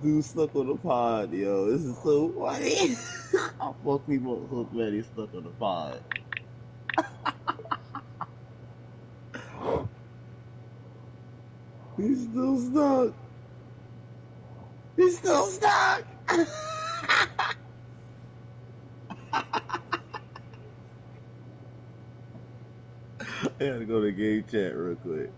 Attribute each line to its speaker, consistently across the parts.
Speaker 1: dude stuck on the pod, yo. This is so funny. I fuck people so mad he's stuck on the pod. He's still stuck. He's still stuck. I gotta go to game chat real quick.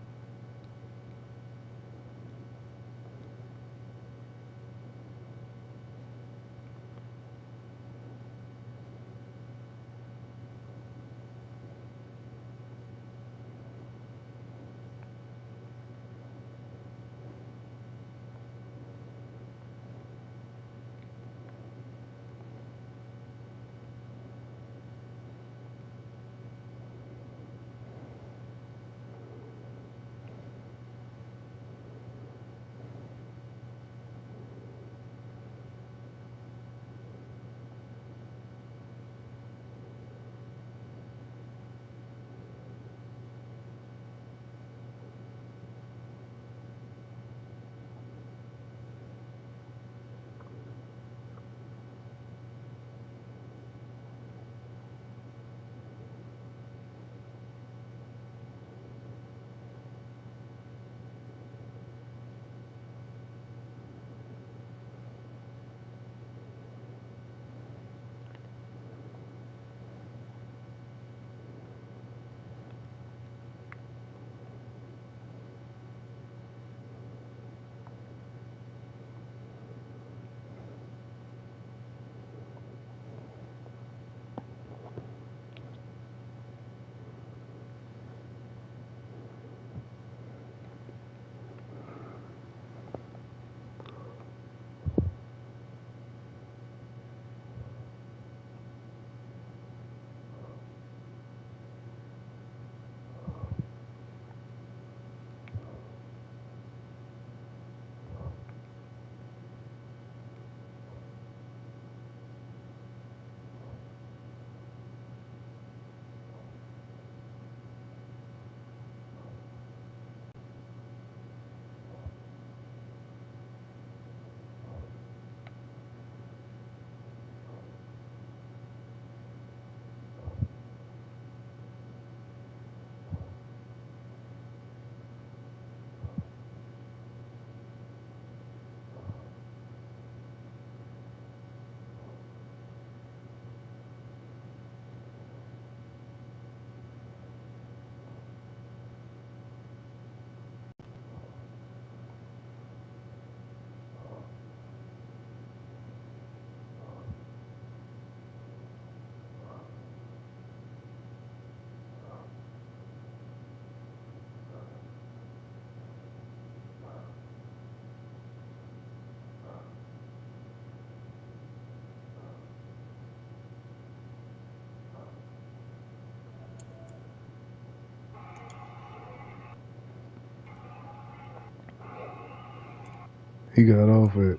Speaker 2: He got off it.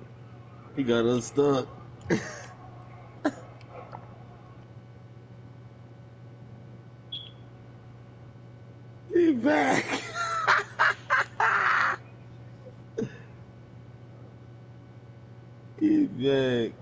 Speaker 1: He got unstuck. He back. He back.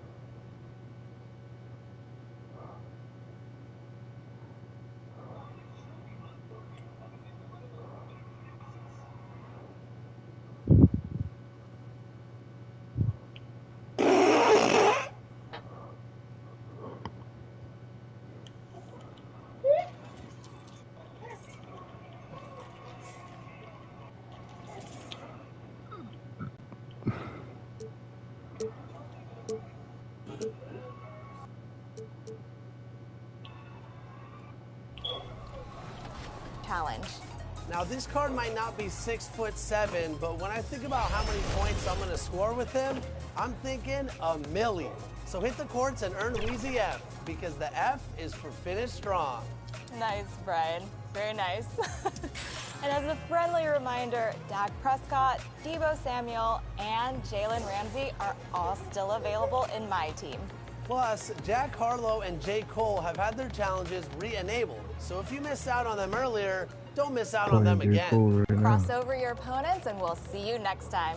Speaker 3: Challenge.
Speaker 4: Now, this card might not be 6'7", but when I think about how many points I'm going to score with him, I'm thinking 1,000,000. So hit the courts and earn Wheezy F, because the F is for finish strong.
Speaker 3: Nice, Brian. Very nice. And as a friendly reminder, Dak Prescott, Deebo Samuel, and Jalen Ramsey are all still available in my team.
Speaker 4: Plus, Jack Harlow and J. Cole have had their challenges re-enabled. So if you missed out on them earlier, don't miss out on them again.
Speaker 3: Cross over your opponents, and we'll see you next time.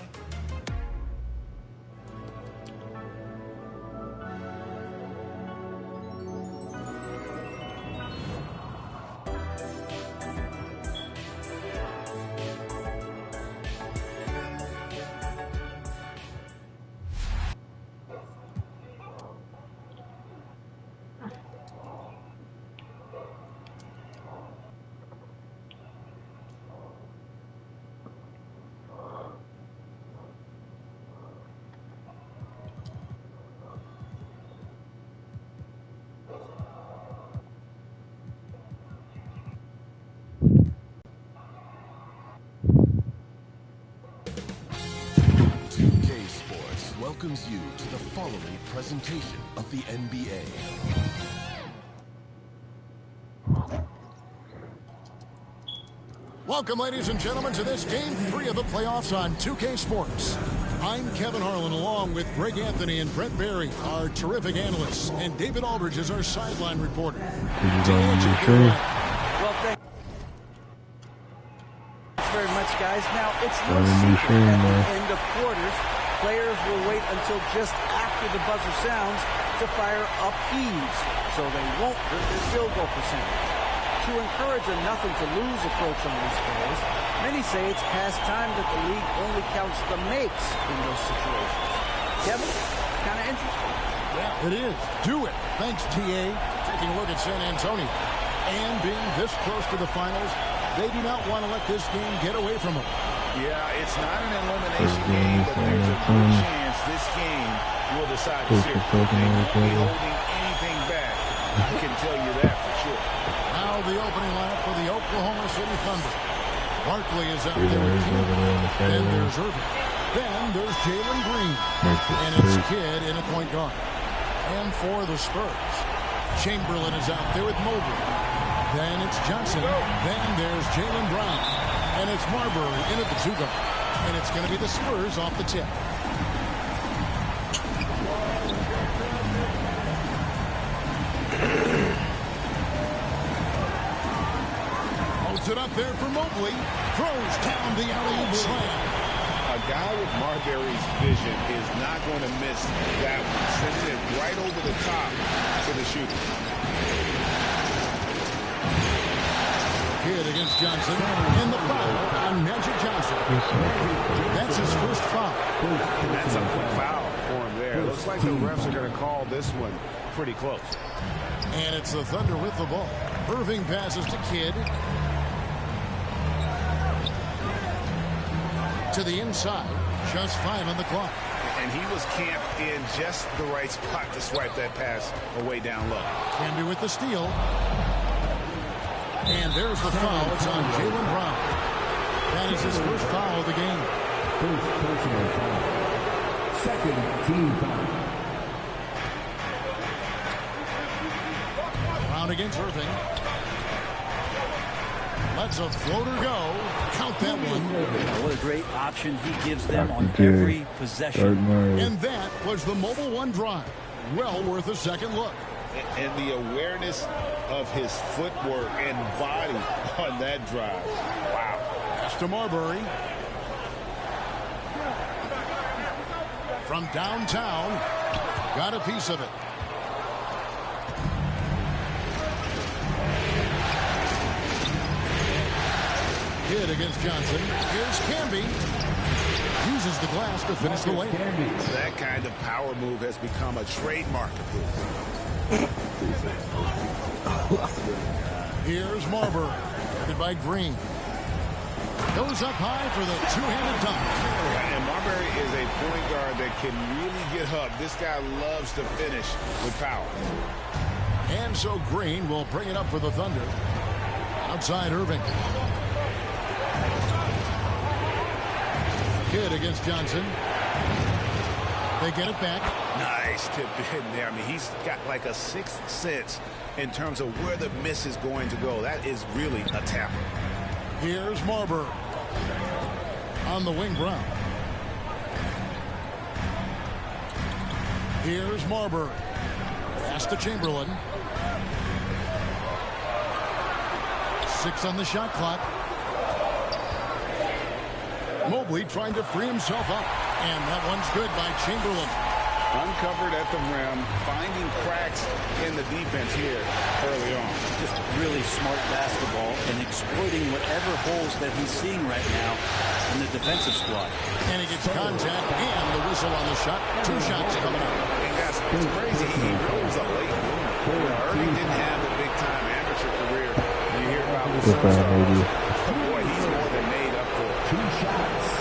Speaker 5: welcomes you to the following presentation of the NBA.
Speaker 6: Welcome, ladies and gentlemen, to this Game 3 of the playoffs on 2K Sports. I'm Kevin Harlan, along with Greg Anthony and Brent Barry, our terrific analysts, and David Aldridge is our sideline reporter.
Speaker 7: Well, thanks very much, guys. Now, it's no secret at the end of quarters, players will wait until just after the buzzer sounds to fire up heaves, so they won't hurt their field goal percentage. To encourage a nothing-to-lose approach on these plays, many say it's past time that the league only counts the makes in those situations. Kevin, kind of interesting.
Speaker 6: Yeah, it is. Do it. Thanks, TA. Taking a look at San Antonio. And being this close to the finals, they do not want to let this game get away from them.
Speaker 8: Yeah, it's not an elimination game, but there's a good chance this game will decide the series. They won't be holding anything back. I can tell you that for sure.
Speaker 6: Now the opening lineup for the Oklahoma City Thunder. Barkley is out there with Kidd. Then there's Irving. Then there's Jalen Green. And it's Kidd in a point guard. And for the Spurs, Chamberlain is out there with Mobley. Then it's Johnson. Then there's Jaylen Brown. And it's Marbury in at the 2 guard. And it's going to be the Spurs off the tip. Holds it up there for Mobley. Throws down the alley-oop slam.
Speaker 8: A guy with Marbury's vision is not going to miss that one. Sending it right over the top to the shooter.
Speaker 6: Kidd against Johnson. And the foul on Magic Johnson. That's his first foul.
Speaker 8: And that's a quick foul for him there. Looks like the refs are going to call this one pretty close.
Speaker 6: And it's the Thunder with the ball. Irving passes to Kidd. To the inside. Just 5 on the clock.
Speaker 8: And he was camped in just the right spot to swipe that pass away down low.
Speaker 6: Camby with the steal. And there's the foul. It's on Jaylen Brown. That is his first foul of the game.
Speaker 9: First personal foul. Second team foul.
Speaker 6: Brown against Irving. Lets a floater go. Count that one.
Speaker 7: What a great option he gives them on every possession.
Speaker 6: And that was the Mobile One drive. Well worth a second look.
Speaker 8: And the awareness of his footwork and body on that drive. Wow.
Speaker 6: Pass to Marbury. From downtown. Got a piece of it. Kidd against Johnson. Here's Camby. Uses the glass to finish the layup.
Speaker 8: That kind of power move has become a trademark of his.
Speaker 6: Here's Marbury. Guarded by Green. Goes up high for the two-handed dunk.
Speaker 8: And Marbury is a point guard that can really get up. This guy loves to finish with power.
Speaker 6: And so Green will bring it up for the Thunder. Outside Irving. Kidd against Johnson. They get it back.
Speaker 8: Nice tip in there. I mean, he's got like a sixth sense in terms of where the miss is going to go. That is really a tapper.
Speaker 6: Here's Marbury. On the wing, Brown. Here's Marbury. Pass to Chamberlain. 6 on the shot clock. Mobley trying to free himself up. And that one's good by Chamberlain.
Speaker 8: Uncovered at the rim, finding cracks in the defense here early on.
Speaker 7: Just really smart basketball and exploiting whatever holes that he's seeing right now in the defensive squad.
Speaker 6: And he gets contact and the whistle on the shot. 2 shots coming up.
Speaker 8: And guys, it's crazy. He really was a late bloomer. Irving didn't have the big-time amateur career you hear about with some stars. But boy, he's more than made up for it.
Speaker 9: 2 shots.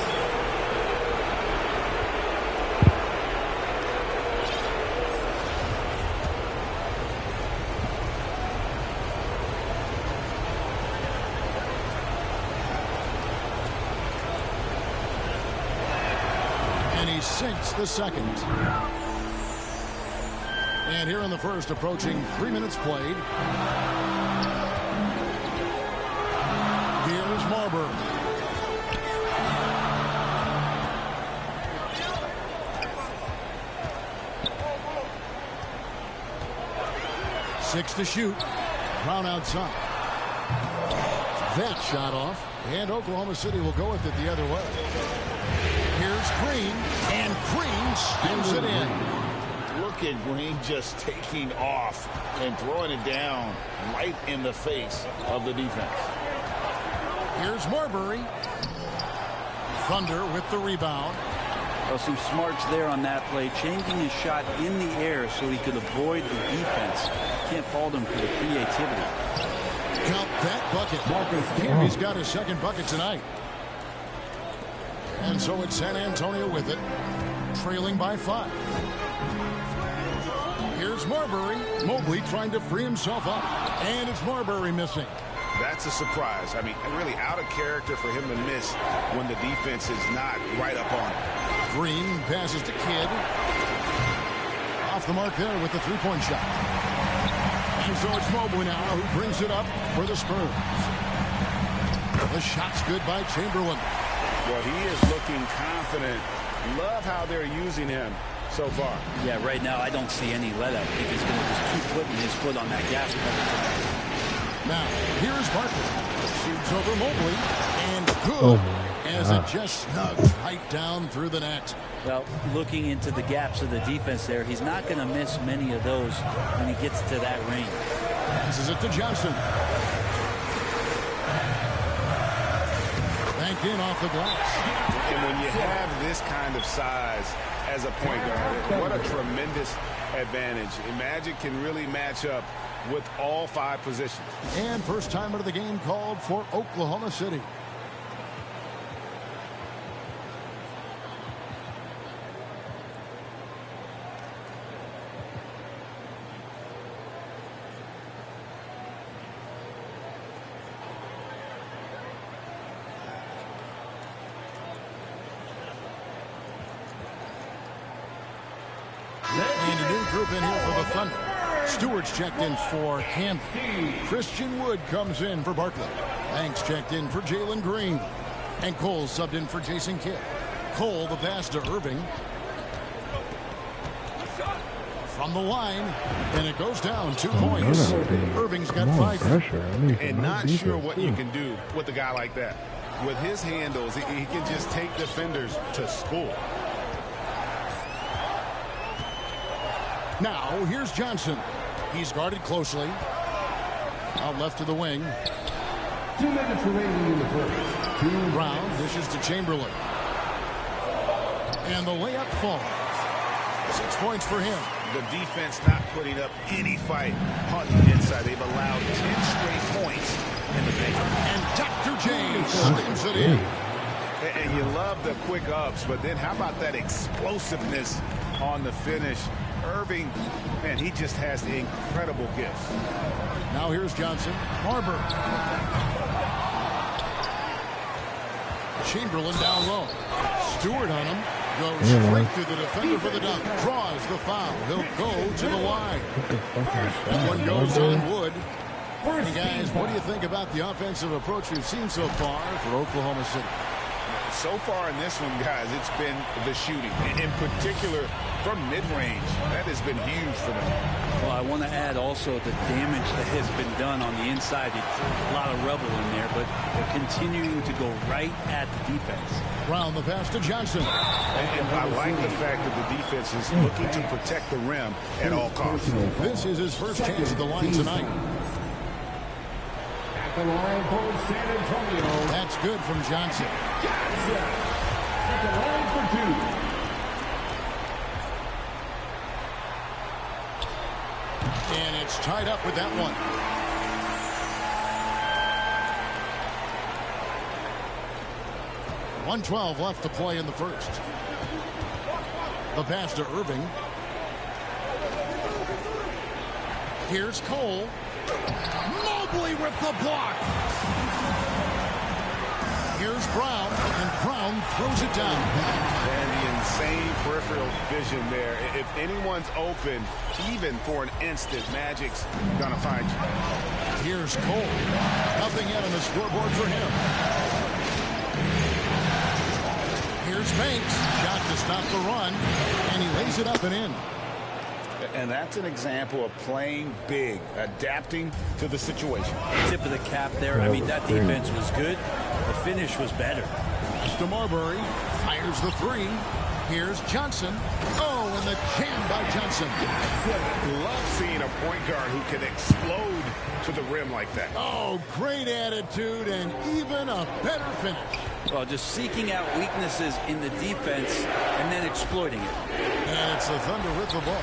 Speaker 6: sinks the second. And here in the first, approaching 3 minutes played. Here's Marbury. Six to shoot. Brown outside. That shot off. And Oklahoma City will go with it the other way. Here's Green. And Green spins it in.
Speaker 8: Look at Green just taking off and throwing it down right in the face of the defense.
Speaker 6: Here's Marbury. Thunder with the rebound.
Speaker 7: Well, some smarts there on that play, changing his shot in the air so he could avoid the defense. Can't fault him for the creativity.
Speaker 6: Count that bucket. And he's got his second bucket tonight. And so it's San Antonio with it, trailing by 5. Here's Marbury. Mobley trying to free himself up. And it's Marbury missing.
Speaker 8: That's a surprise. I mean, really out of character for him to miss when the defense is not right up on him.
Speaker 6: Green passes to Kidd. Off the mark there with the three-point shot. And so it's Mobley now who brings it up for the Spurs. The shot's good by Chamberlain.
Speaker 8: Well, he is looking confident. Love how they're using him so far.
Speaker 7: Yeah, right now I don't see any let up. I think he's going to just keep putting his foot on that gas pedal.
Speaker 6: Now, here's Barkley. Shoots over Mobley. And good. As it just snugs right down through the net.
Speaker 7: Well, looking into the gaps of the defense there, he's not going to miss many of those when he gets to that range.
Speaker 6: Passes it to Johnson. Banked in off the glass.
Speaker 8: And when you have this kind of size as a point guard, what a tremendous advantage. Magic can really match up with all 5 positions.
Speaker 6: And first timer of the game called for Oklahoma City. And a new group in here for the Thunder. Stewart's checked in for Hampton. Christian Wood comes in for Barkley. Banks checked in for Jalen Green. And Cole subbed in for Jason Kidd. Cole the pass to Irving. From the line. And it goes down 2 points. Irving's got 5.
Speaker 8: And not sure what you can do with a guy like that. With his handles, he can just take defenders to score.
Speaker 6: Now, here's Johnson. He's guarded closely. Out left to the wing.
Speaker 9: 2 minutes remaining in the first.
Speaker 6: Brown dishes to Chamberlain. And the layup falls. 6 points for him.
Speaker 8: The defense not putting up any fight on the inside. They've allowed 10 straight points in the paint.
Speaker 6: And Dr. James slams it in.
Speaker 8: And you love the quick ups, but then how about that explosiveness on the finish? Irving, man, he just has incredible gifts.
Speaker 6: Now here's Johnson. Marbury. Chamberlain down low. Stewart on him. Goes straight through the defender for the dunk. Draws the foul. He'll go to the line. That one goes on Wood. Hey guys, what do you think about the offensive approach we've seen so far for Oklahoma City?
Speaker 8: So far in this one, guys, it's been the shooting. In particular, from mid-range. That has been huge for them.
Speaker 7: Well, I want to add also the damage that has been done on the inside. It's a lot of rubble in there, but they're continuing to go right at the defense.
Speaker 6: Brown the pass to Johnson.
Speaker 8: And I like the fact that the defense is looking to protect the rim at all costs.
Speaker 6: This is his first chance at the line tonight.
Speaker 9: At the line for San Antonio.
Speaker 6: That's good from Johnson.
Speaker 9: Johnson at the line for 2.
Speaker 6: And it's tied up with that one. .112 left to play in the first. The pass to Irving. Here's Cole. Mobley with the block. Here's Brown, and Brown throws it down.
Speaker 8: And the insane peripheral vision there. If anyone's open, even for an instant, Magic's gonna find you.
Speaker 6: Here's Cole. Nothing yet on the scoreboard for him. Here's Banks. Shot to stop the run, and he lays it up and in.
Speaker 8: And that's an example of playing big, adapting to the situation.
Speaker 7: Tip of the cap there. I mean, that defense was good. The finish was better.
Speaker 6: DeMarbury fires the three. Here's Johnson. Oh, and the jam by Johnson.
Speaker 8: Love seeing a point guard who can explode to the rim like that.
Speaker 6: Oh, great attitude and even a better finish.
Speaker 7: Well, just seeking out weaknesses in the defense and then exploiting it.
Speaker 6: And it's the Thunder with the ball,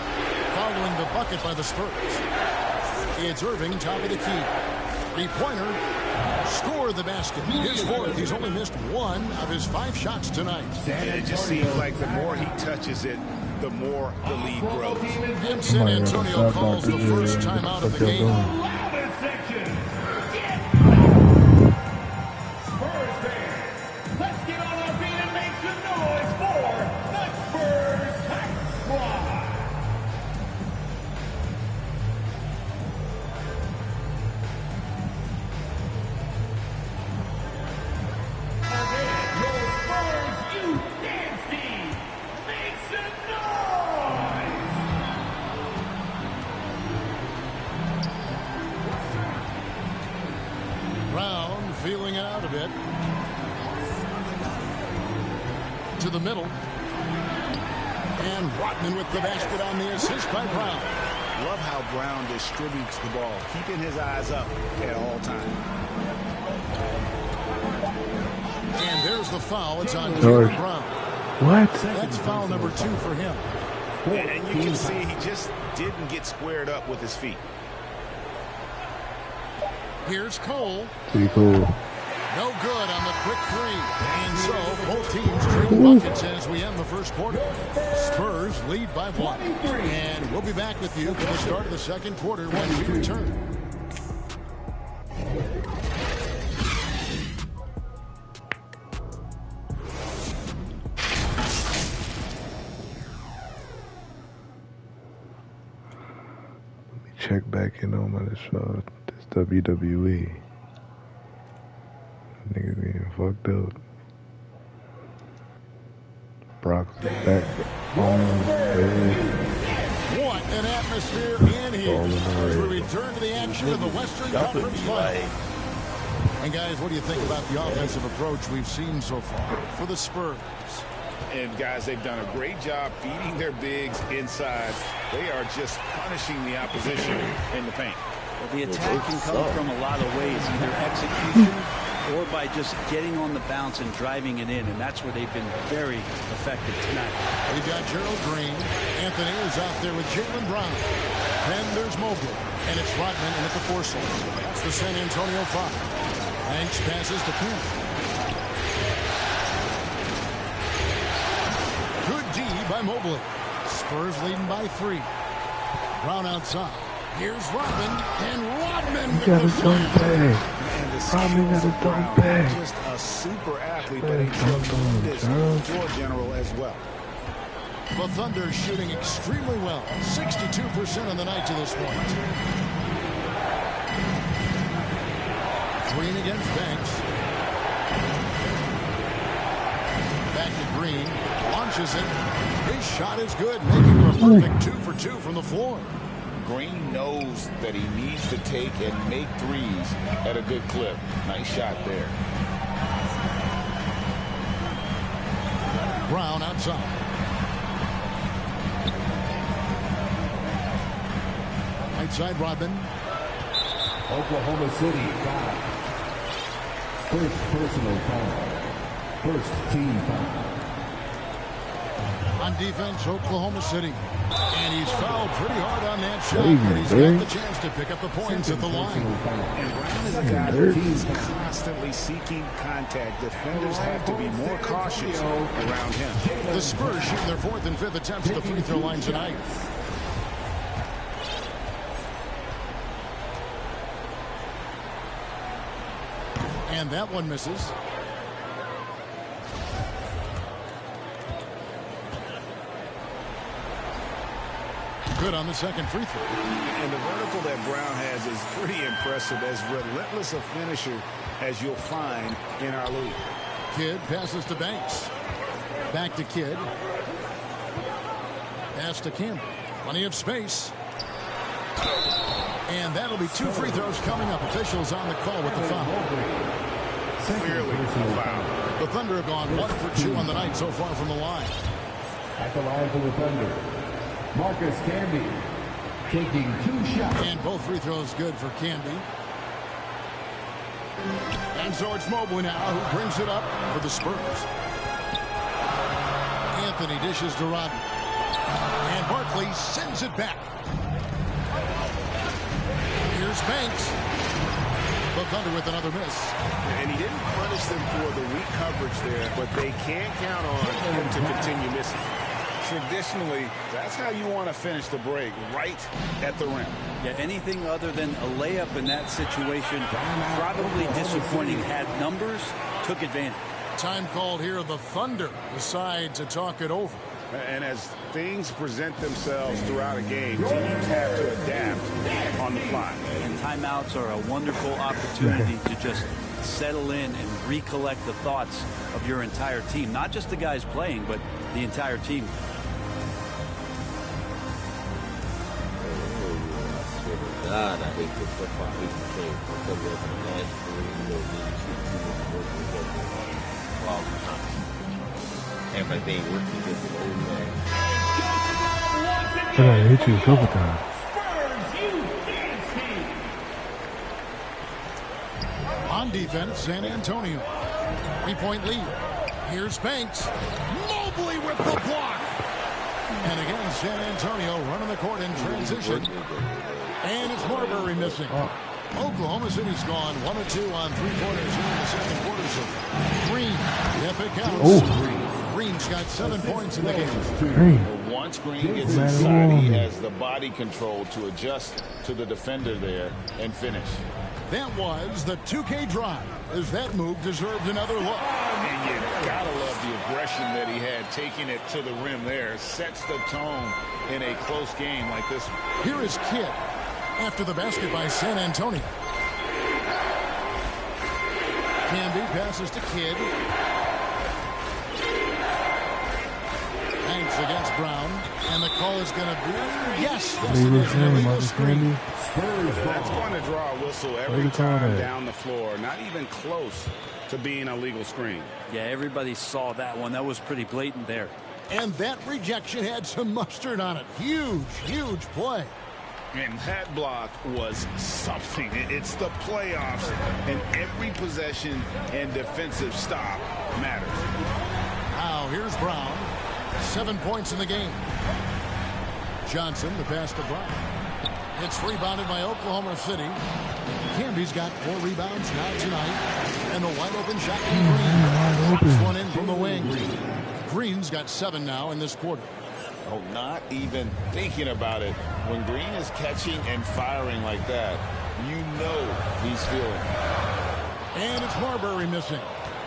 Speaker 6: following the bucket by the Spurs. It's Irving, top of the key. Three-pointer. Score the basket. His fourth. He's only missed one of his 5 shots tonight.
Speaker 8: And it just seems like the more he touches it, the more the lead grows.
Speaker 6: And San Antonio calls the first time out of the game. Feeling it out a bit. To the middle. And Rodman with the basket on the assist by Brown.
Speaker 8: Love how Brown distributes the ball, keeping his eyes up at all times.
Speaker 6: And there's the foul. It's on Jaylen Brown.
Speaker 2: What?
Speaker 6: That's foul number 2 for him.
Speaker 8: And you can see he just didn't get squared up with his feet.
Speaker 6: Here's Cole.
Speaker 2: Pretty cool.
Speaker 6: No good on the quick three. And so both teams trade buckets as we end the first quarter. Spurs lead by 1. And we'll be back with you for the start of the second quarter when we return.
Speaker 2: Let me check back in on this WWE. Nigga being fucked up. Brock's back on
Speaker 6: What an atmosphere in here as we return to the action of the Western Conference Finals. And guys, what do you think about the offensive approach we've seen so far for the Spurs?
Speaker 8: And guys, they've done a great job feeding their bigs inside. They are just punishing the opposition in the paint.
Speaker 7: Well, the attack can come from a lot of ways, either execution or by just getting on the bounce and driving it in, and that's where they've been very effective tonight.
Speaker 6: We've got Gerald Green. Anthony is out there with Jaylen Brown. Then there's Mobley, and it's Rodman in at the 4 slot. That's the San Antonio 5. Banks passes to Payne. Good D by Mobley. Spurs leading by 3. Brown outside. Here's Rodman, and Rodman
Speaker 2: with the dunk bag. Rodman got a dunk bag.
Speaker 8: Just a super athlete, but a tremendous floor general as well.
Speaker 6: The Thunder shooting extremely well. 62% on the night to this point. Green against Banks. Back to Green. Launches it. His shot is good, making a perfect 2 for 2 from the floor.
Speaker 8: Green knows that he needs to take and make threes at a good clip. Nice shot there.
Speaker 6: Brown outside. Right side, Rodman.
Speaker 9: Oklahoma City foul. First personal foul. First team foul.
Speaker 6: On defense, Oklahoma City. And he's fouled pretty hard on that shot, but he's got the chance to pick up the points at the line.
Speaker 8: And Brown is a guy who's constantly seeking contact. Defenders have to be more cautious around him.
Speaker 6: The Spurs shooting their 4th and 5th attempts at the free throw line tonight. And that one misses. Good on the second free throw.
Speaker 8: And the vertical that Brown has is pretty impressive, as relentless a finisher as you'll find in our league.
Speaker 6: Kidd passes to Banks. Back to Kidd. Pass to Campbell. Plenty of space. And that'll be 2 free throws coming up. Officials on the call with the foul.
Speaker 8: Clearly foul.
Speaker 6: The Thunder have gone 1 for 2 on the night so far from the line.
Speaker 9: At the line for the Thunder, Marcus Camby taking 2 shots.
Speaker 6: And both free throws good for Camby. And so it's Mobley now who brings it up for the Spurs. Anthony dishes to Rodman. And Barkley sends it back. Here's Banks. The Thunder with another miss.
Speaker 8: And he didn't punish them for the weak coverage there, but they can't count on him to continue missing. Traditionally, that's how you want to finish the break, right at the rim.
Speaker 7: Yeah, anything other than a layup in that situation, probably disappointing. Had numbers, took advantage.
Speaker 6: Time called here. The Thunder decide to talk it over.
Speaker 8: And as things present themselves throughout a game, teams have to adapt on the fly.
Speaker 7: And timeouts are a wonderful opportunity to just settle in and recollect the thoughts of your entire team. Not just the guys playing, but the entire team.
Speaker 1: God, I hate this football. I hate the game. Because of the last 3, everything working with the old man.
Speaker 2: I gotta hit you a couple times.
Speaker 6: On defense, San Antonio. 3-point lead. Here's Banks. Mobley with the block. And again, San Antonio running the court in transition. And it's Marbury missing. Oklahoma City's gone 1 of 2 on 3 quarters here in the second quarter. So Green, epic counts. Green's got 7 points in the game.
Speaker 8: Once Green gets inside, he has the body control to adjust to the defender there and finish.
Speaker 6: That was the 2K drive, as that move deserved another look.
Speaker 8: And you gotta love the aggression that he had, taking it to the rim there. Sets the tone in a close game like this one.
Speaker 6: Here is Kidd after the basket by San Antonio. Camby passes to Kidd. Banks against Brown. And the call is going to be, yes, it is an illegal screen.
Speaker 8: That's going to draw a whistle every time down the floor. Not even close to being a legal screen.
Speaker 7: Yeah, everybody saw that one. That was pretty blatant there.
Speaker 6: And that rejection had some mustard on it. Huge, huge play.
Speaker 8: And that block was something. It's the playoffs, and every possession and defensive stop matters.
Speaker 6: Now here's Brown. 7 points in the game. Johnson, the pass to Brown. It's rebounded by Oklahoma City. Camby's got 4 rebounds now tonight. And the wide open shot from Green. Drops one in from the wing. Green's got 7 now in this quarter.
Speaker 8: Oh, not even thinking about it. When Green is catching and firing like that, you know he's feeling it.
Speaker 6: And it's Marbury missing.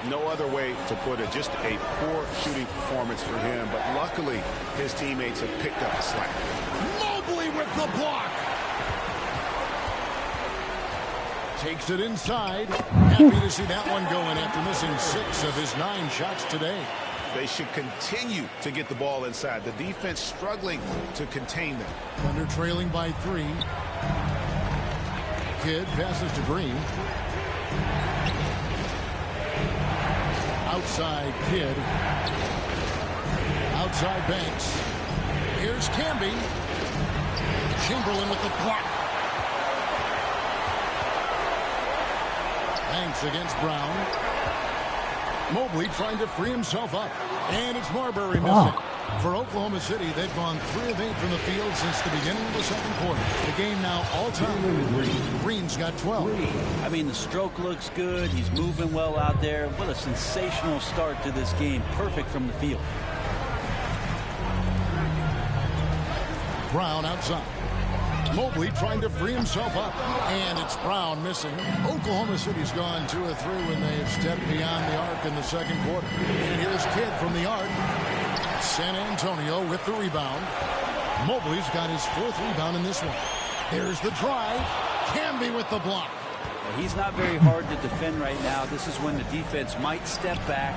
Speaker 8: No other way to put it. Just a poor shooting performance for him. But luckily, his teammates have picked up the slack.
Speaker 6: Mobley with the block. Takes it inside. Happy to see that one going after missing 6 of his 9 shots today.
Speaker 8: They should continue to get the ball inside. The defense struggling to contain them.
Speaker 6: Thunder trailing by 3. Kidd passes to Green. Outside Kidd. Outside Banks. Here's Camby. Chamberlain with the block. Banks against Brown. Mobley trying to free himself up. And it's Marbury missing. For Oklahoma City, they've gone 3 of 8 from the field since the beginning of the second quarter. The game now all-time. Green's got 12.
Speaker 7: I mean, the stroke looks good. He's moving well out there. What a sensational start to this game. Perfect from the field.
Speaker 6: Brown outside. Mobley trying to free himself up. And it's Brown missing. Oklahoma City's gone 2 of 3 when they've stepped beyond the arc in the second quarter. And here's Kidd from the arc. San Antonio with the rebound. Mobley's got his 4th rebound in this one. There's the drive. Canby with the block.
Speaker 7: He's not very hard to defend right now. This is when the defense might step back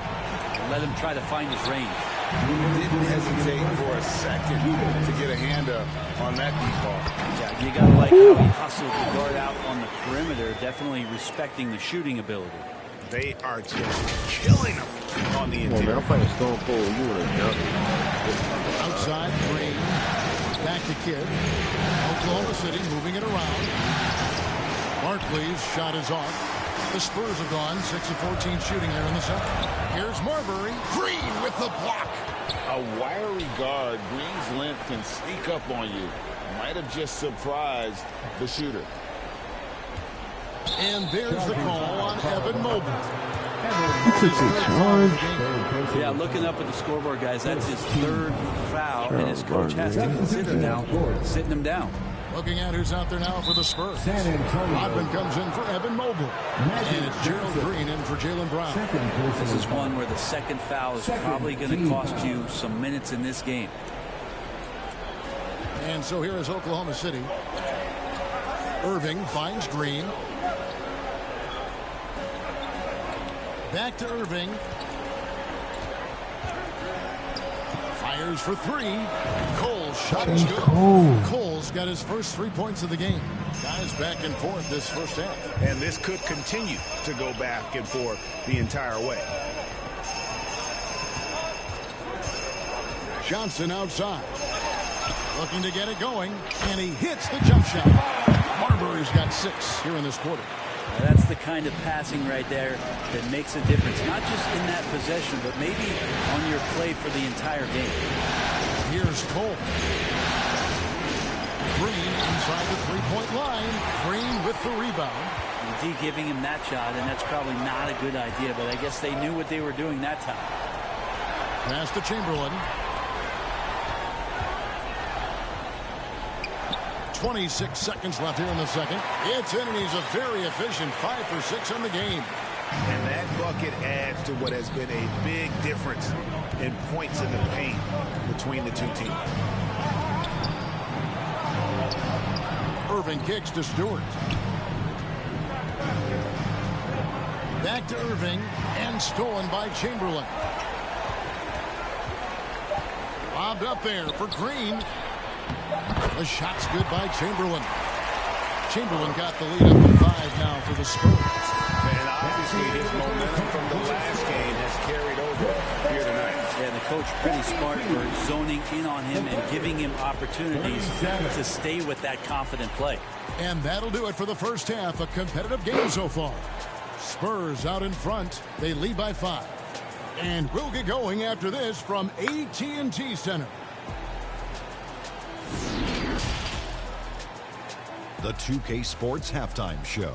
Speaker 7: and let him try to find his range.
Speaker 8: Didn't hesitate for a second to get a hand up on that deep ball.
Speaker 7: Yeah, you got to like how he hustled the guard out on the perimeter, definitely respecting the shooting ability.
Speaker 8: They are just killing him on the interior.
Speaker 1: I'm playing Stone Cold. You would have jumped.
Speaker 6: Outside, Green. Back to Kidd. Oklahoma City moving it around. Barkley's shot is off. The Spurs have gone 6 of 14 shooting there in the second. Here's Marbury. Green with the block.
Speaker 8: A wiry guard, Green's length can sneak up on you. Might have just surprised the shooter.
Speaker 6: And there's the call on Evan Mobley.
Speaker 7: Yeah, looking up at the scoreboard, guys, that's his 3rd foul, and his coach has to consider now sitting him down.
Speaker 6: Looking at who's out there now for the Spurs. Rodman comes in for Evan Mobley. And it's Gerald Green in for Jaylen Brown.
Speaker 7: This is one where the 2nd foul is probably going to cost you some minutes in this game.
Speaker 6: And so here is Oklahoma City. Irving finds Green. Back to Irving. Fires for 3. Cole's shot is good. Cole's got his first 3 points of the game. Guys back and forth this first half.
Speaker 8: And this could continue to go back and forth the entire way.
Speaker 6: Johnson outside. Looking to get it going. And he hits the jump shot. Marbury's got 6 here in this quarter.
Speaker 7: Now that's the kind of passing right there that makes a difference. Not just in that possession, but maybe on your play for the entire game.
Speaker 6: Here's Cole. Green inside the 3-point line. Green with the rebound.
Speaker 7: D giving him that shot, and that's probably not a good idea, but I guess they knew what they were doing that time.
Speaker 6: Pass to Chamberlain. 26 seconds left here in the second. It's in, and he's a very efficient 5 for 6 in the game.
Speaker 8: And that bucket adds to what has been a big difference in points in the paint between the two teams.
Speaker 6: Irving kicks to Stewart. Back to Irving, and stolen by Chamberlain. Bobbed up there for Green. The shot's good by Chamberlain. Chamberlain got the lead up to 5 now for the Spurs.
Speaker 8: And obviously his momentum from the last game has carried over here tonight.
Speaker 7: Yeah, the coach pretty smart for zoning in on him and giving him opportunities to stay with that confident play.
Speaker 6: And that'll do it for the first half. A competitive game so far. Spurs out in front. They lead by 5. And we'll get going after this from AT&T Center.
Speaker 10: The 2K Sports Halftime Show.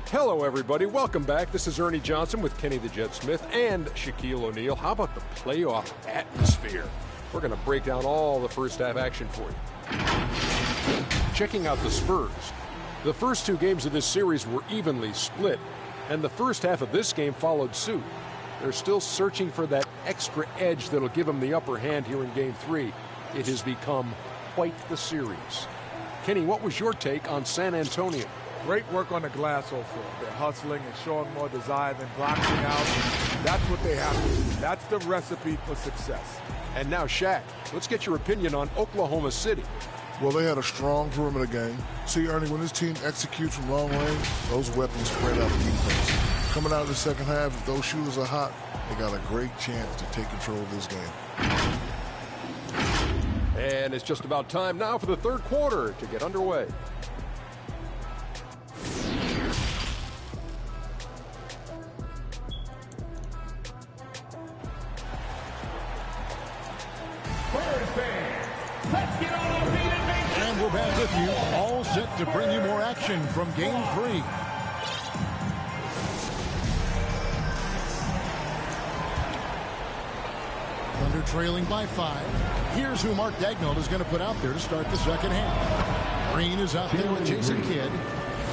Speaker 11: Hello, everybody. Welcome back. This is Ernie Johnson with Kenny the Jet Smith and Shaquille O'Neal. How about the playoff atmosphere? We're going to break down all the first half action for you. Checking out the Spurs. The first 2 games of this series were evenly split, and the first half of this game followed suit. They're still searching for that extra edge that'll give them the upper hand here in Game 3. It has become quite the series. Kenny, what was your take on San Antonio?
Speaker 12: Great work on the glass so far. They're hustling and showing more desire than boxing out. That's what they have to do. That's the recipe for success.
Speaker 11: And now, Shaq, let's get your opinion on Oklahoma City.
Speaker 13: Well, they had a strong perimeter game. See, Ernie, when this team executes from long range, those weapons spread out the defense. Coming out of the second half, if those shooters are hot, they got a great chance to take control of this game.
Speaker 11: And it's just about time now for the third quarter to get underway.
Speaker 6: And we're back with you, all set to bring you more action from Game 3. Thunder trailing by 5. Here's who Mark Daigneault is going to put out there to start the second half. Green is out there with Jason Kidd.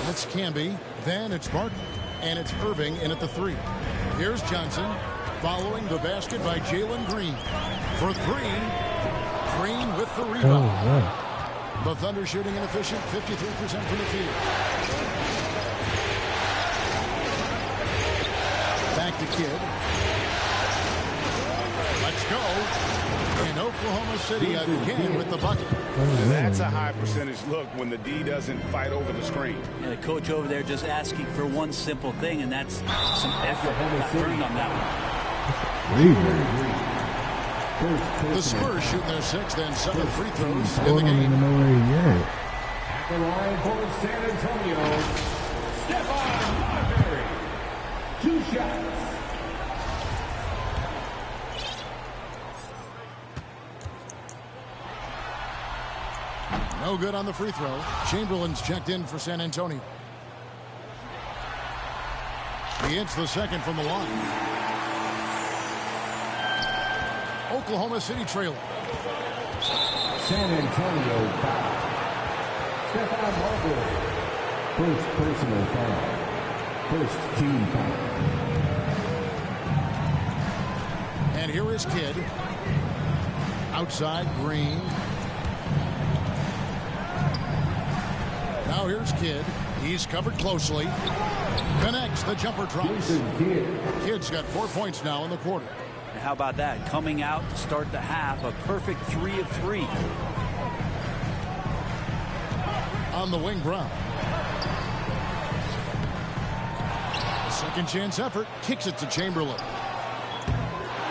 Speaker 6: That's Canby. Then it's Barkley. And it's Irving in at the 3. Here's Johnson. Following the basket by Jalen Green. For 3. Green with the rebound. The Thunder shooting an efficient 53% from the field. Back to Kidd. Let's go. And Oklahoma City again with the bucket.
Speaker 8: That's a high percentage look when the D doesn't fight over the screen.
Speaker 7: And the coach over there just asking for one simple thing, and that's some effort. Not earned on that one.
Speaker 6: The Spurs shooting their 6th and 7th free throws in the game.
Speaker 9: At the line for San Antonio, Stephon Marbury. 2 shots.
Speaker 6: No good on the free throw. Chamberlain's checked in for San Antonio. He hits the 2nd from the line. Oklahoma City trailing.
Speaker 9: San Antonio foul. Stephon Marbury. First personal foul. First team foul.
Speaker 6: And here is Kidd. Outside, Green. Now here's Kidd. He's covered closely. Connects, the jumper drops. Kidd's got 4 points now in the quarter.
Speaker 7: And how about that? Coming out to start the half, a perfect 3 of 3.
Speaker 6: On the wing, Brown. A second chance effort. Kicks it to Chamberlain.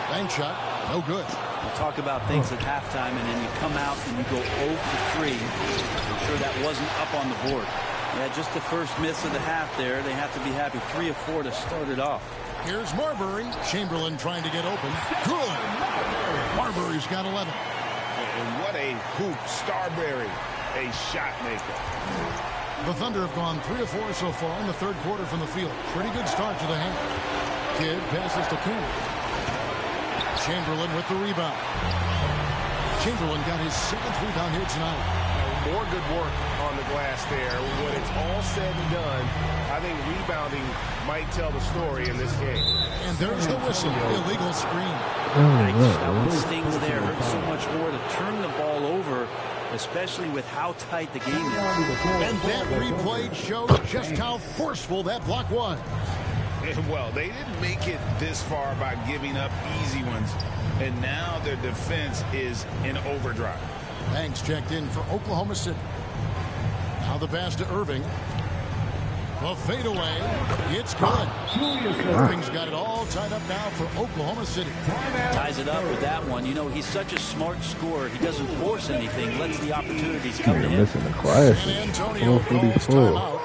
Speaker 6: Bank shot. No good.
Speaker 7: We'll talk about things at halftime, and then you come out and you go 0 for 3. I'm sure that wasn't up on the board. Yeah, just the first miss of the half there. They have to be happy. 3 of 4 to start it off.
Speaker 6: Here's Marbury. Chamberlain trying to get open. Good. Marbury's got 11.
Speaker 8: And what a hoop. Starbury, a shot maker.
Speaker 6: The Thunder have gone 3 of 4 so far in the 3rd quarter from the field. Pretty good start to the half. Kidd passes to Coon. Chamberlain with the rebound. Chamberlain got his 7th rebound here tonight.
Speaker 8: More good work on the glass there. When it's all said and done, I think rebounding might tell the story in this game.
Speaker 6: And there's the whistle. Illegal screen.
Speaker 7: That one stings there. Hurts so much more to turn the ball over, especially with how tight the game is.
Speaker 6: And that replay shows just how forceful that block was.
Speaker 8: Well, they didn't make it this far by giving up easy ones, and now their defense is in overdrive.
Speaker 6: Banks checked in for Oklahoma City. Now the pass to Irving. The fadeaway. It's good. Irving's got it all tied up now for Oklahoma City.
Speaker 7: Ties it up with that one. You know, he's such a smart scorer. He doesn't force anything. Lets the opportunities come to him.
Speaker 2: Missing the class.
Speaker 6: San Antonio calls timeout.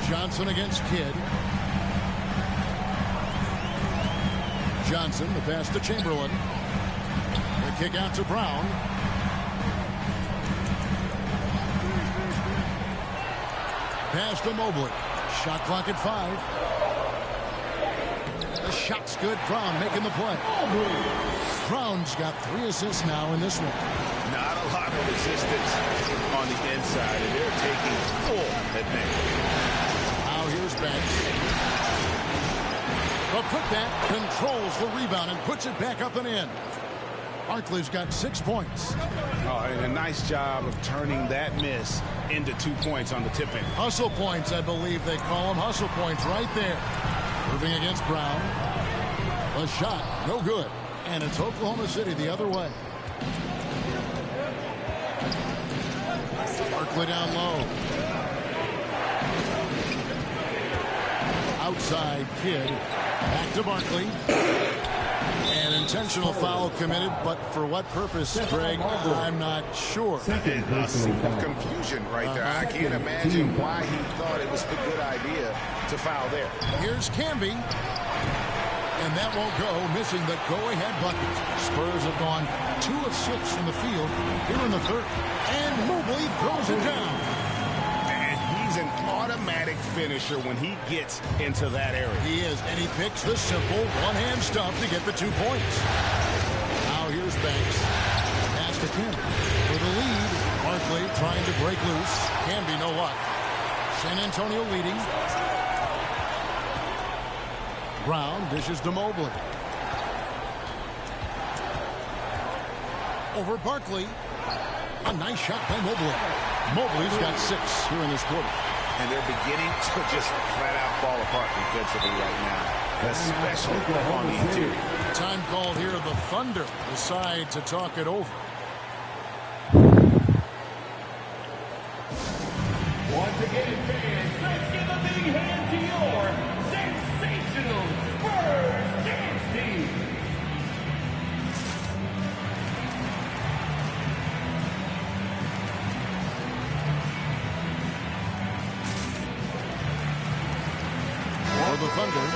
Speaker 6: Johnson against Kidd. Johnson, the pass to Chamberlain. The kick out to Brown. Pass to Mobley. Shot clock at 5. The shot's good. Brown making the play. Brown's got 3 assists now in this one.
Speaker 8: Not a lot of resistance on the inside, and they're taking full advantage.
Speaker 6: Here's Banks. The putback controls the rebound and puts it back up and in. Barkley's got 6 points.
Speaker 8: Oh, and a nice job of turning that miss into 2 points on the tip-in.
Speaker 6: Hustle points, I believe they call them. Hustle points right there. Irving against Brown. A shot, no good. And it's Oklahoma City the other way. Barkley down low. Outside Kidd. Back to Barkley. An intentional foul committed, but for what purpose, Greg, I'm not sure.
Speaker 8: A scene of confusion right there. I can't imagine why he thought it was a good idea to foul there.
Speaker 6: Here's Camby. And that won't go, missing the go-ahead bucket. Spurs have gone 2 of 6 from the field here in the 3rd. And Mobley throws it down.
Speaker 8: And he He's an automatic finisher when he gets into that area.
Speaker 6: He is, and he picks the simple one-hand stuff to get the 2 points. Now here's Banks. Pass to Kim for the lead. Barkley trying to break loose. Canby, no luck. San Antonio leading. Brown dishes to Mobley. Over Barkley. A nice shot by Mobley. Mobley's got 6 here in this quarter.
Speaker 8: And they're beginning to just flat-out fall apart defensively right now, especially on the interior.
Speaker 6: Time called here. The Thunder decide to talk it over.
Speaker 9: Once again, fans, let's give a big hand to your sensational Spurs dance team.
Speaker 6: For the Thunder,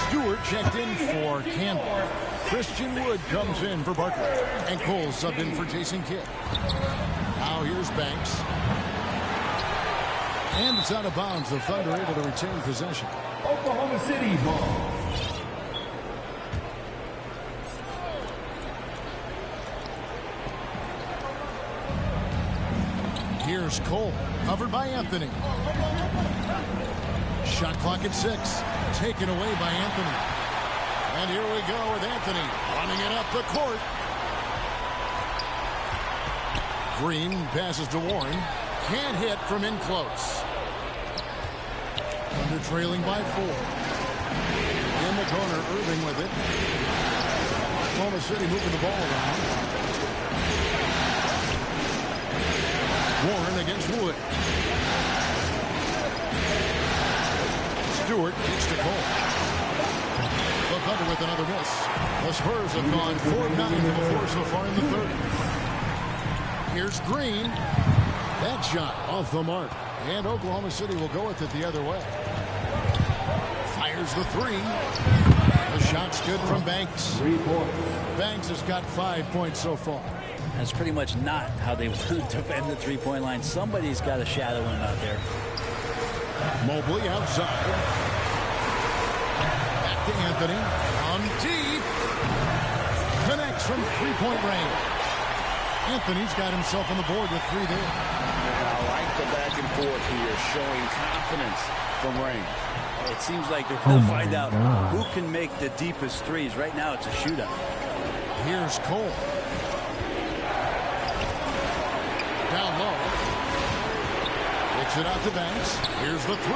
Speaker 6: Stewart checked in for Campbell. Christian Wood comes in for Barkley. And Cole subbed in for Jason Kidd. Now here's Banks. And it's out of bounds. The Thunder able to retain possession.
Speaker 9: Oklahoma City ball.
Speaker 6: Here's Cole, covered by Anthony. Shot clock at 6, taken away by Anthony. And here we go with Anthony running it up the court. Green passes to Warren. Can't hit from in close. Under trailing by 4. In the corner, Irving with it. Oklahoma City moving the ball around. Warren against Wood. Stewart kicks to Cole. The Thunder with another miss. The Spurs have gone 4-9 to the 4 so far in the third. Here's Green. That shot off the mark. And Oklahoma City will go with it the other way. Fires the 3. The shot's good from Banks. Banks has got 5 points so far.
Speaker 7: That's pretty much not how they want to defend the three-point line. Somebody's got to shadow him out there.
Speaker 6: Mobley outside. Back to Anthony. On deep. Connects from three-point range. Anthony's got himself on the board with 3 there.
Speaker 8: And I like the back and forth here, showing confidence from range.
Speaker 7: It seems like they're going to find out who can make the deepest threes. Right now, it's a shootout.
Speaker 6: Here's Cole. Down low. Kicks it out to Banks. Here's the 3.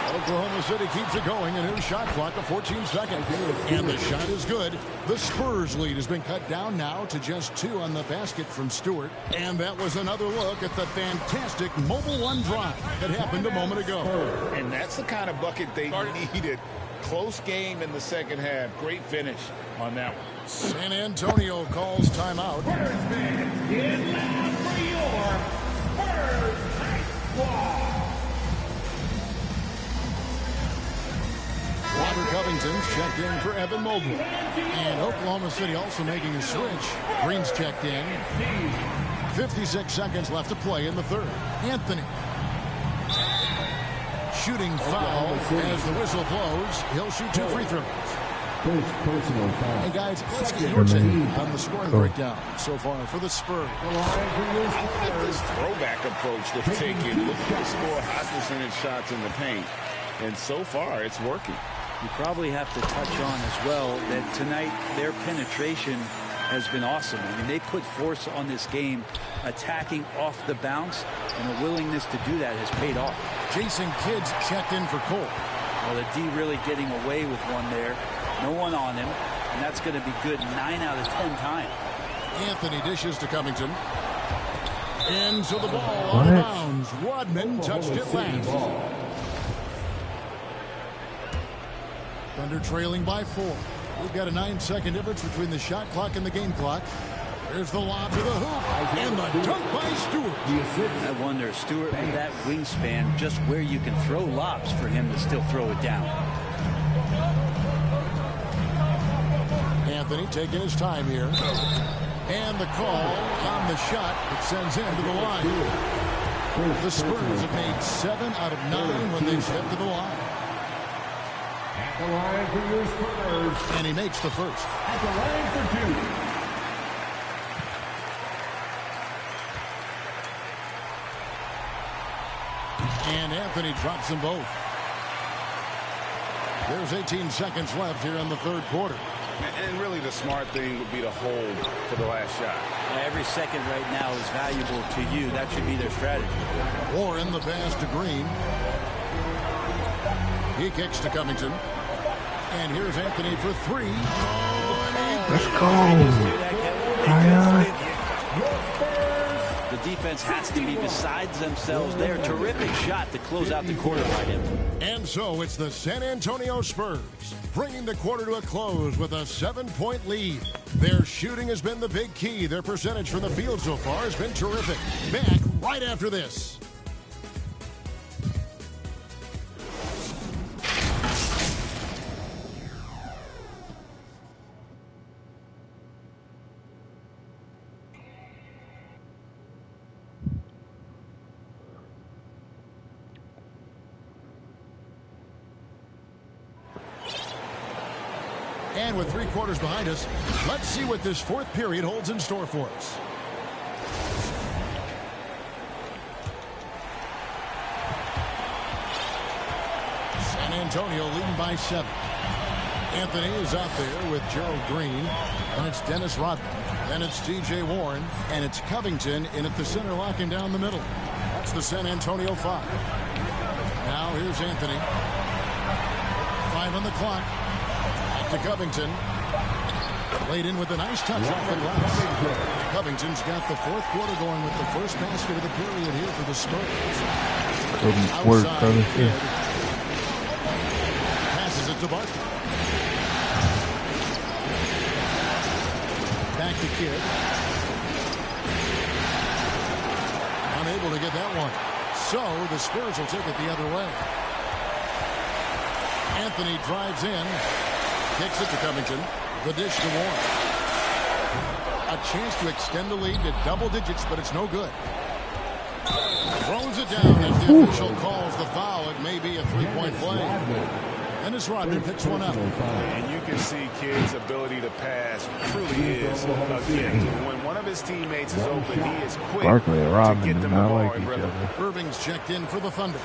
Speaker 6: Oklahoma City keeps it going, and here's shot clock of 14 seconds. And the shot is good. The Spurs lead has been cut down now to just 2 on the basket from Stewart. And that was another look at the fantastic Mobile One drive that happened a moment ago.
Speaker 8: And that's the kind of bucket they needed. Close game in the second half. Great finish on that one.
Speaker 6: San Antonio calls timeout.
Speaker 9: Spurs fans, get loud for your Spurs High Squad.
Speaker 6: Robert Covington's checked in for Evan Mobley. And Oklahoma City also making a switch. Green's checked in. 56 seconds left to play in the third. Anthony. Shooting foul as the whistle blows. He'll shoot 2 free throws. Hey guys, let's get your take on the scoring breakdown so far for the Spurs.
Speaker 8: I like this throwback approach they're taking. Look to score high percentage shots in the paint. And so far, it's working.
Speaker 7: You probably have to touch on as well that tonight their penetration has been awesome. I mean, they put force on this game, attacking off the bounce, and the willingness to do that has paid off.
Speaker 6: Jason Kidd's checked in for Cole.
Speaker 7: Well, the D really getting away with one there. No one on him, and that's going to be good 9 out of 10 times.
Speaker 6: Anthony dishes to Covington. Into the ball, out of bounds. Rodman touched it last. Thunder trailing by 4. We've got a 9-second difference between the shot clock and the game clock. There's the lob to the hoop, and the dunk by Stewart.
Speaker 7: I wonder, Stewart with that wingspan, just where you can throw lobs for him to still throw it down.
Speaker 6: Anthony taking his time here. And the call on the shot that sends him to the line. The Spurs have made 7 out of 9 when they've stepped to the line.
Speaker 9: At the line for your Spurs.
Speaker 6: And he makes the first.
Speaker 9: At the line for 2.
Speaker 6: And Anthony drops them both. There's 18 seconds left here in the third quarter.
Speaker 8: And really the smart thing would be to hold for the last shot.
Speaker 7: Every second right now is valuable to you. That should be their strategy.
Speaker 6: Warren the pass to Green. He kicks to Covington. And here's Anthony for 3.
Speaker 2: Let's go.
Speaker 7: The defense has to be besides themselves there. Terrific shot to close out the quarter by him.
Speaker 6: And so it's the San Antonio Spurs bringing the quarter to a close with a 7-point lead. Their shooting has been the big key. Their percentage from the field so far has been terrific. Back right after this. And with 3 quarters behind us, let's see what this fourth period holds in store for us. San Antonio leading by 7. Anthony is out there with Gerald Green. And it's Dennis Rodman. Then it's T.J. Warren. And it's Covington in at the center, locking down the middle. That's the San Antonio 5. Now here's Anthony. 5 on the clock. To Covington. Played in with a nice touch off the glass. Covington's got the fourth quarter going with the first basket of the period here for the Spurs. Outside Kidd. Passes it to Barkley. Back to Kidd. Unable to get that one. So the Spurs will take it the other way. Anthony drives in. Kicks it to Covington. The dish to Warren. A chance to extend the lead to double digits, but it's no good. Throws it down as the official calls the foul. It may be a 3-point play. Dennis Rodman picks one up.
Speaker 8: And you can see Kidd's ability to pass truly is a gift. When one of his teammates is open, he is quick
Speaker 2: Barkley and Rodman
Speaker 8: to get
Speaker 2: do
Speaker 8: them
Speaker 2: not
Speaker 8: the ball
Speaker 2: like
Speaker 8: in
Speaker 2: each
Speaker 8: rhythm.
Speaker 2: other.
Speaker 6: Irving's checked in for the Thunder.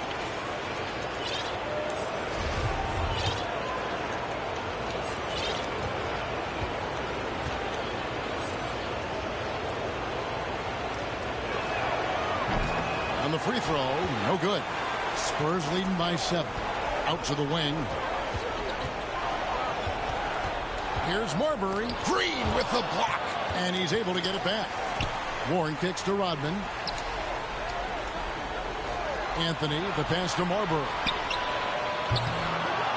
Speaker 6: On the free throw, no good. Spurs leading by 7. Out to the wing. Here's Marbury. Green with the block. And he's able to get it back. Warren kicks to Rodman. Anthony, the pass to Marbury.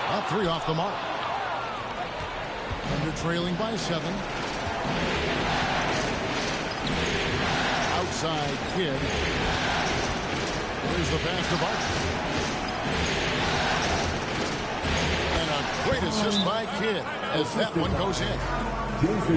Speaker 6: A 3 off the mark. Thunder trailing by 7. Outside Kidd. Here's the pass to Barkley. And a great assist by Kidd as that one goes in.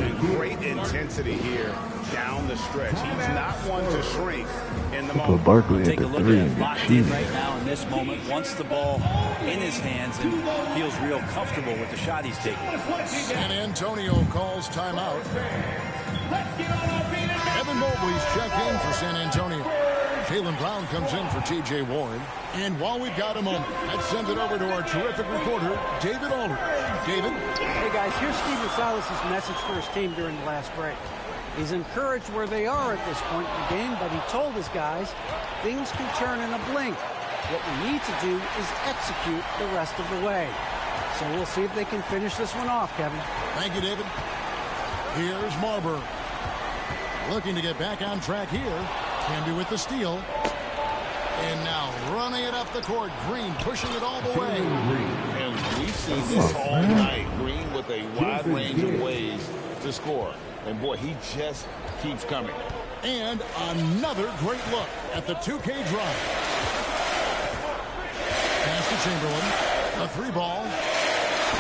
Speaker 8: And great intensity here down the stretch. He's not one to shrink in the moment.
Speaker 2: Put Barkley
Speaker 7: Take
Speaker 2: at
Speaker 7: a
Speaker 2: the
Speaker 7: look
Speaker 2: 3
Speaker 7: at
Speaker 2: and
Speaker 7: it
Speaker 2: get
Speaker 7: locked in
Speaker 2: cheated.
Speaker 7: right now in this moment. Wants the ball in his hands and feels real comfortable with the shot he's taking.
Speaker 6: San Antonio calls timeout. Evan Mobley's checked in for San Antonio. Jaylen Brown comes in for T.J. Warren. And while we've got a moment, let's send it over to our terrific reporter, David Aldridge. David?
Speaker 14: Hey, guys, here's Stephen Silas' message for his team during the last break. He's encouraged where they are at this point in the game, but he told his guys things can turn in a blink. What we need to do is execute the rest of the way. So we'll see if they can finish this one off, Kevin.
Speaker 6: Thank you, David. Here's Marbury. Looking to get back on track here. Camby with the steal. And now running it up the court. Green pushing it all the way.
Speaker 15: And we've seen this all night. Green with a wide range of ways to score. And boy, he just keeps coming.
Speaker 6: And another great look at the 2K drive. Pass to Chamberlain. A 3-ball.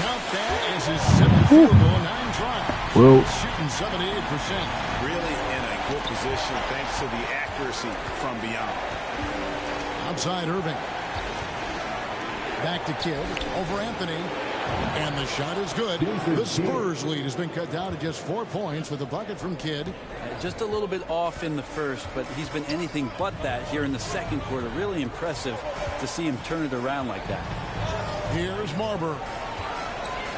Speaker 6: Count that as his 7th field goal, 9 tries.
Speaker 2: Well,
Speaker 6: shooting 78%.
Speaker 8: Really in a good position thanks to the accuracy from beyond.
Speaker 6: Outside Irving. Back to Kidd. Over Anthony. And the shot is good. The Spurs lead has been cut down to just 4 points with a bucket from Kidd.
Speaker 7: Just a little bit off in the first, but he's been anything but that here in the second quarter. Really impressive to see him turn it around like that.
Speaker 6: Here's Marber.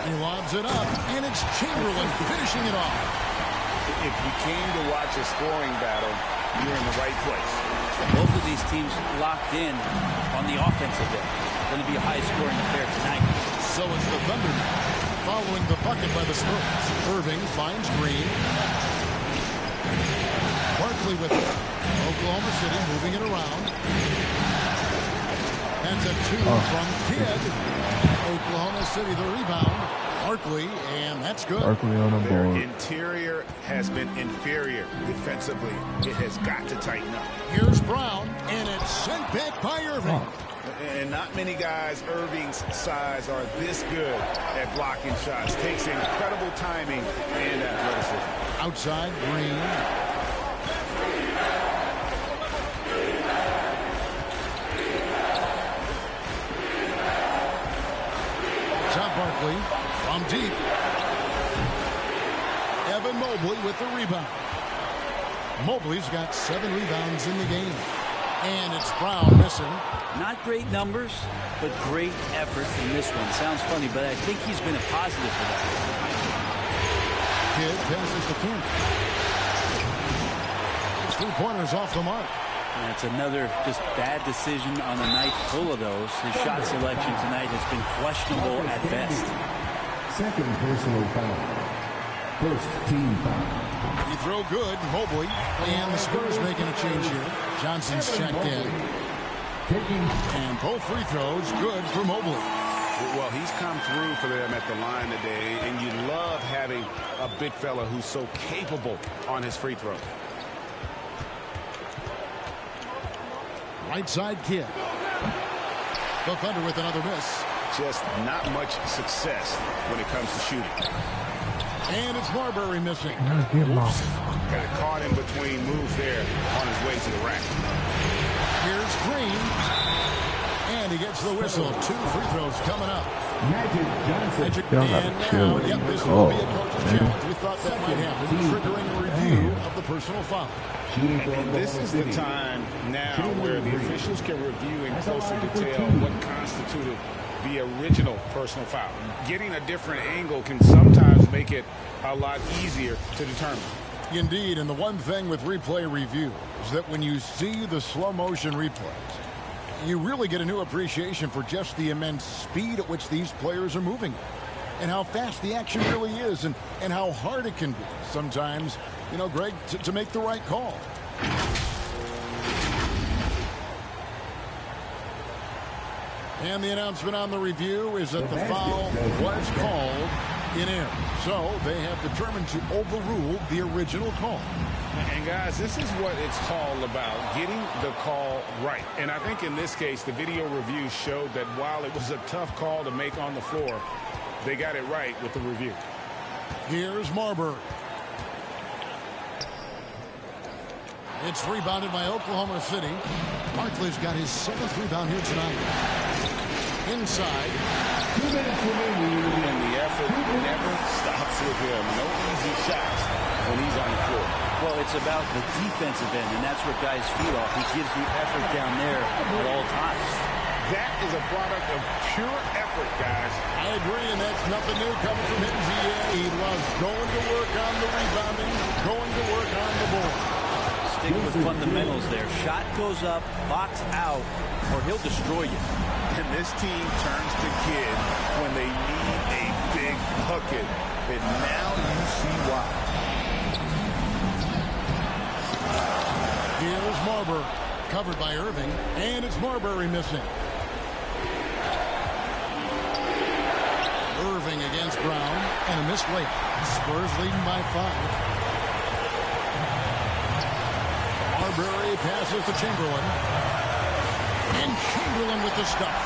Speaker 6: He lobs it up, and it's Chamberlain finishing it off.
Speaker 8: If you came to watch a scoring battle, you're in the right place.
Speaker 7: Both of these teams locked in on the offensive end. Going to be a high-scoring affair tonight.
Speaker 6: So it's the Thunder following the bucket by the Spurs. Irving finds Green. Barkley with it. Oklahoma City moving it around. That's a 2 from Kidd. Oklahoma City the rebound. Barkley, and that's good.
Speaker 2: Barkley on the
Speaker 8: Their
Speaker 2: board.
Speaker 8: interior has been inferior defensively. It has got to tighten up.
Speaker 6: Here's Brown, and it's sent back by Irving.
Speaker 8: And not many guys Irving's size are this good at blocking shots. Takes incredible timing and athleticism.
Speaker 6: Outside Green. Top Barkley from deep. Evan Mobley with the rebound. Mobley's got 7 rebounds in the game. And it's Brown missing.
Speaker 7: Not great numbers, but great effort in this one. Sounds funny, but I think he's been a positive for that.
Speaker 6: Kidd passes to King. His 3-pointers off the mark.
Speaker 7: That's another just bad decision on a night full of those. His shot selection tonight has been questionable at best.
Speaker 9: Second personal foul. First team foul.
Speaker 6: He throw good, Mobley, and the Spurs making a change here. Johnson's checked in. And both free throws good for Mobley.
Speaker 8: Well, he's come through for them at the line today, and you love having a big fella who's so capable on his free throw.
Speaker 6: Right side Kidd. The Thunder with another miss.
Speaker 8: Just not much success when it comes to shooting.
Speaker 6: And it's Marbury missing.
Speaker 8: Got caught in between moves there on his way to the rack.
Speaker 6: Here's Green. And he gets the whistle. 2 free throws coming up.
Speaker 9: Magic Johnson.
Speaker 6: And now, yep, this will be a coach's challenge. We thought that might happen, triggering a review of the personal foul.
Speaker 8: And this is the time now where the officials can review in closer detail what constituted the original personal foul. Getting a different angle can sometimes make it a lot easier to determine.
Speaker 6: Indeed, and the one thing with replay review is that when you see the slow motion replays, you really get a new appreciation for just the immense speed at which these players are moving and how fast the action really is and how hard it can be sometimes, you know, Greg, to make the right call. And the announcement on the review is that the foul was called in error. So they have determined to overrule the original call.
Speaker 8: And guys, this is what it's all about, getting the call right. And I think in this case, the video review showed that while it was a tough call to make on the floor, they got it right with the review.
Speaker 6: Here's Marbury. It's rebounded by Oklahoma City. Barkley's got his 7th rebound here tonight. Inside.
Speaker 9: 2 minutes remaining.
Speaker 8: And the effort never stops with him. No easy shots when he's on the floor.
Speaker 7: Well, it's about the defensive end, and that's what guys feed off. He gives you effort down there at all times.
Speaker 8: That is a product of pure effort, guys.
Speaker 6: I agree, and that's nothing new coming from him. He loves going to work on the rebounding, going to work on the board.
Speaker 7: Stick with fundamentals there. Shot goes up, box out, or he'll destroy you.
Speaker 8: And this team turns to Kidd when they need a big bucket. And now you see why.
Speaker 6: Here's Marbury, covered by Irving, and it's Marbury missing. Irving against Brown, and a missed layup. Spurs leading by 5. Marbury passes to Chamberlain. And Chamberlain with the stuff.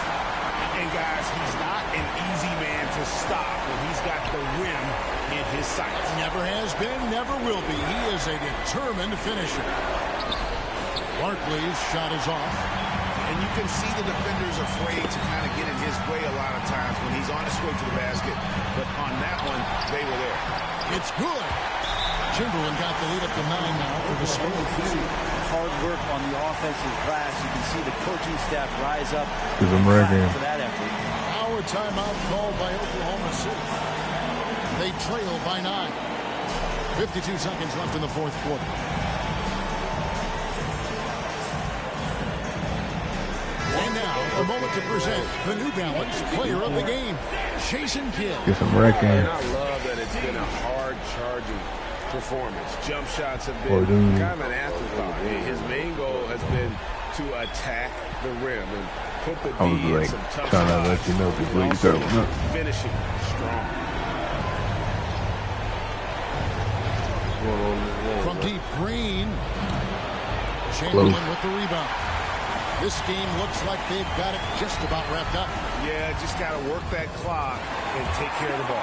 Speaker 8: And And guys, he's not an easy man to stop when he's got the rim in his sights.
Speaker 6: Never has been, never will be. He is a determined finisher. Barkley's shot is off.
Speaker 15: And you can see the defenders afraid to kind of get in his way a lot of times when he's on his way to the basket. But on that one, they were there.
Speaker 6: It's good. Chamberlain got the lead up to 9 now for the Spurs.
Speaker 7: Hard work on the offensive glass. You can see the coaching staff rise up for that effort.
Speaker 6: Our timeout called by Oklahoma City. They trail by 9. 52 seconds left in the fourth quarter. And now, a moment to present the New Balance Player of the Game, Jason Kidd.
Speaker 11: Get some wrecking.
Speaker 8: And I love that it's been a hard-charging performance. Jump shots have been kind of an afterthought. His main goal has been to attack the rim and put the D in some tough
Speaker 11: trying to let
Speaker 8: spots.
Speaker 11: you know before you
Speaker 8: Also
Speaker 11: go.
Speaker 8: finishing strong.
Speaker 6: From deep, Green. Chamberlain with the rebound. This game looks like they've got it just about wrapped up.
Speaker 8: Yeah, just got to work that clock and take care of the ball.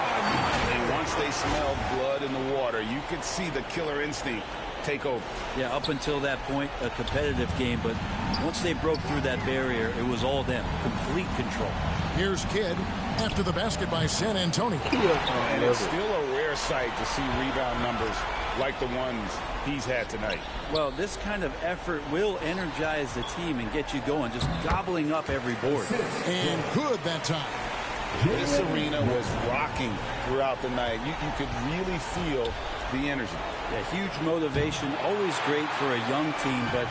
Speaker 8: And once they smelled blood in the water, you could see the killer instinct take over.
Speaker 7: Yeah, up until that point, a competitive game, but once they broke through that barrier, it was all them. Complete control.
Speaker 6: Here's Kidd after the basket by San Antonio.
Speaker 8: And it's still a rare sight to see rebound numbers like the ones he's had tonight.
Speaker 7: Well, this kind of effort will energize the team and get you going, just gobbling up every board.
Speaker 6: And good that time.
Speaker 8: This arena was rocking throughout the night. You could really feel the energy.
Speaker 7: Yeah, huge motivation, always great for a young team, but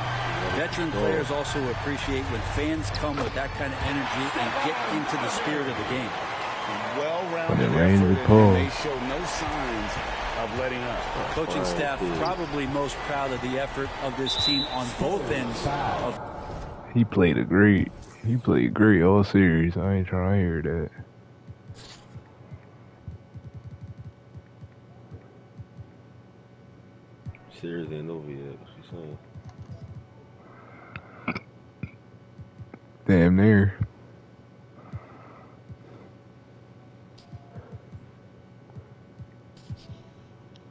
Speaker 7: veteran players also appreciate when fans come with that kind of energy and get into the spirit of the game.
Speaker 8: Well-rounded effort, and they show no signs of letting up.
Speaker 7: Coaching staff probably most proud of the effort of this team on both ends of.
Speaker 11: He played great. He played great all series. I ain't trying to hear that.
Speaker 1: Series ain't over yet. What you saying?
Speaker 11: Damn near.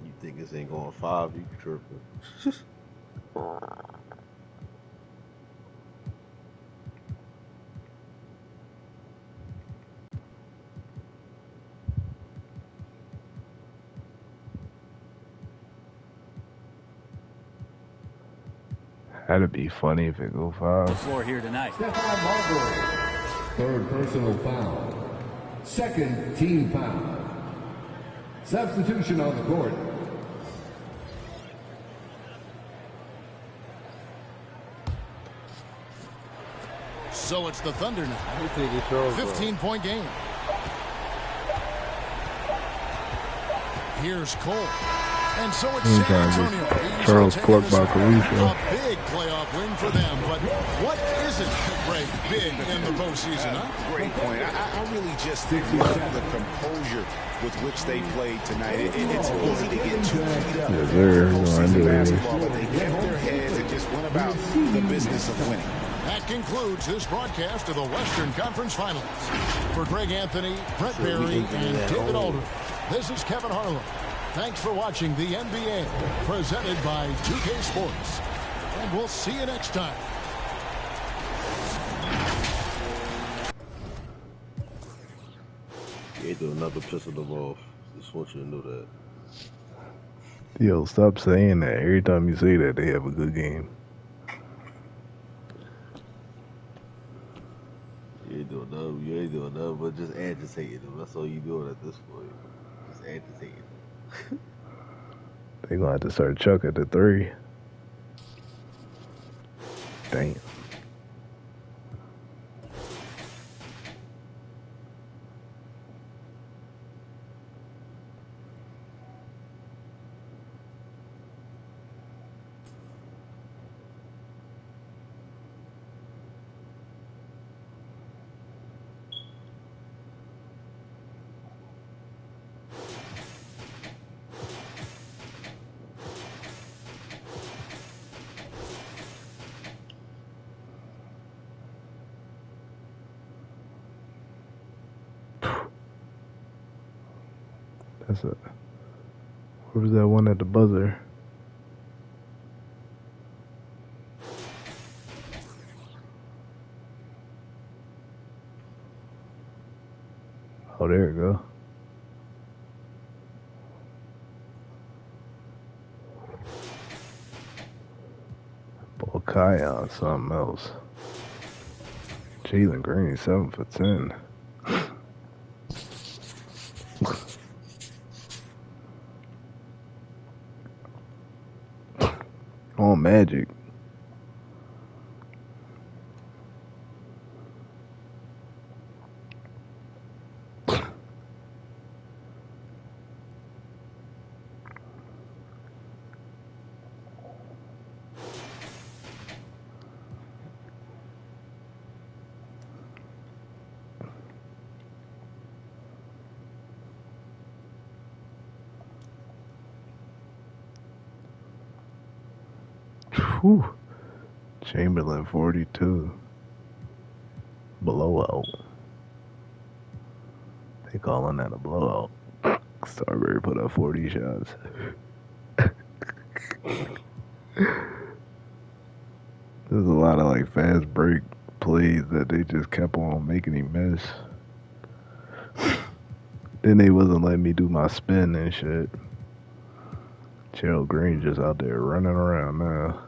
Speaker 1: You think this ain't going 5? You tripping?
Speaker 11: That'd be funny if it go 5.
Speaker 7: The floor here tonight.
Speaker 9: Third personal foul. Second team foul. Substitution on the court.
Speaker 6: So it's the Thunder now. 15-point game. Here's Cole. And so it's San Antonio.
Speaker 11: Charles Clark by Caruso.
Speaker 6: A big playoff win for them. But what isn't Greg big in the postseason, huh?
Speaker 15: Great point. I really just love the composure with which they played tonight. It's easy to get too beat up in postseason basketball, but they kept their heads and just went about the business of winning.
Speaker 6: That concludes this broadcast of the Western Conference Finals. For Greg Anthony, Brett Berry, and David Aldridge, this is Kevin Harlan. Thanks for watching the NBA, presented by 2K Sports. And we'll see you next time.
Speaker 1: You ain't do another pistol them off. Just want you to know that.
Speaker 11: Yo, stop saying that. Every time you say that, they have a good game.
Speaker 1: You ain't doing nothing but just agitating them. That's all you doing at this point. Just agitating them.
Speaker 11: They gonna have to start chucking the 3. Damn.
Speaker 2: That's a. Where was that one at the buzzer? Oh, there you go. Ball Kai on something else. Jalen Green, 7 for 10. Oh, Magic. Whew. Chamberlain 42. Blowout. They calling that a blowout. Starberry put up 40 shots. There's a lot of like fast break plays that they just kept on making him miss. Then they wasn't letting me do my spin and shit. Gerald Green just out there running around now.